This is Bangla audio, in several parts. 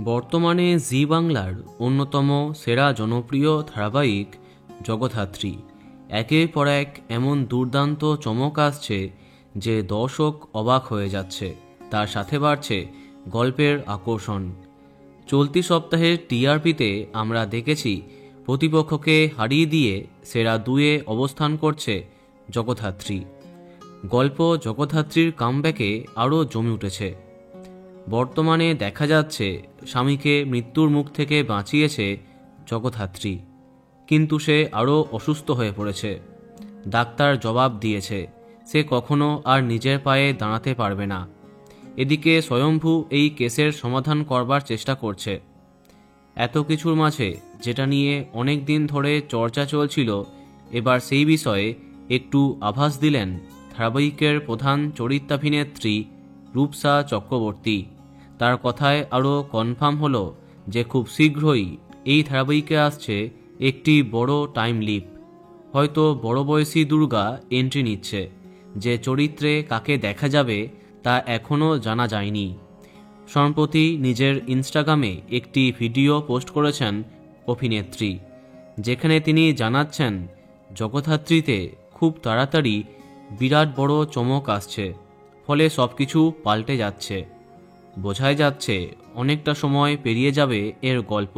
বর্তমানে জি বাংলার অন্যতম সেরা জনপ্রিয় ধারাবাহিক জগদ্ধাত্রী একের পর এক এমন দুর্দান্ত চমক আসছে যে দর্শক অবাক হয়ে যাচ্ছে। তার সাথে বাড়ছে গল্পের আকর্ষণ। চলতি সপ্তাহের টিআরপিতে আমরা দেখেছি প্রতিপক্ষকে হারিয়ে দিয়ে সেরা দুয়ে অবস্থান করছে জগদ্ধাত্রী। গল্প জগদ্ধাত্রীর কামব্যাকে আরও জমে উঠেছে। বর্তমানে দেখা যাচ্ছে স্বামীকে মৃত্যুর মুখ থেকে বাঁচিয়েছে জগদ্ধাত্রী, কিন্তু সে আরও অসুস্থ হয়ে পড়েছে। ডাক্তার জবাব দিয়েছে সে কখনো আর নিজের পায়ে দাঁড়াতে পারবে না। এদিকে স্বয়ম্ভু এই কেসের সমাধান করবার চেষ্টা করছে। এত কিছুর মাঝে যেটা নিয়ে অনেক দিন ধরে চর্চা চলছিল, এবার সেই বিষয়ে একটু আভাস দিলেন ধারাবাহিকের প্রধান চরিত্রাভিনেত্রী রূপসা চক্রবর্তী। তার কথায় আরও কনফার্ম হলো যে খুব শীঘ্রই এই ধারাবাহিকে আসছে একটি বড় টাইম লিপ। হয়তো বড় বয়সী দুর্গা এন্ট্রি নিচ্ছে। যে চরিত্রে কাকে দেখা যাবে তা এখনও জানা যায়নি। সম্প্রতি নিজের ইনস্টাগ্রামে একটি ভিডিও পোস্ট করেছেন অভিনেত্রী, যেখানে তিনি জানাচ্ছেন জগদ্ধাত্রীতে খুব তাড়াতাড়ি বিরাট বড় চমক আসছে, ফলে সব কিছু পাল্টে যাচ্ছে। বোঝাই যাচ্ছে অনেকটা সময় পেরিয়ে যাবে এর গল্প।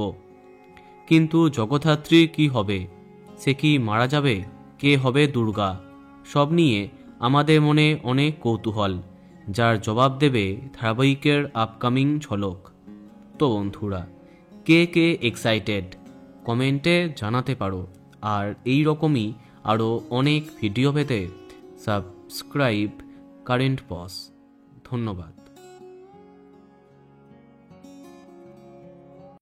কিন্তু জগদ্ধাত্রীর কি হবে? সে কি মারা যাবে? কে হবে দুর্গা? সব নিয়ে আমাদের মনে অনেক কৌতূহল, যার জবাব দেবে ধারাবাহিকের আপকামিং ঝলক। তো বন্ধুরা, কে কে এক্সাইটেড কমেন্টে জানাতে পারো। আর এই রকমই আরও অনেক ভিডিও পেতে সাবস্ক্রাইব কারেন্ট পজ। ধন্যবাদ।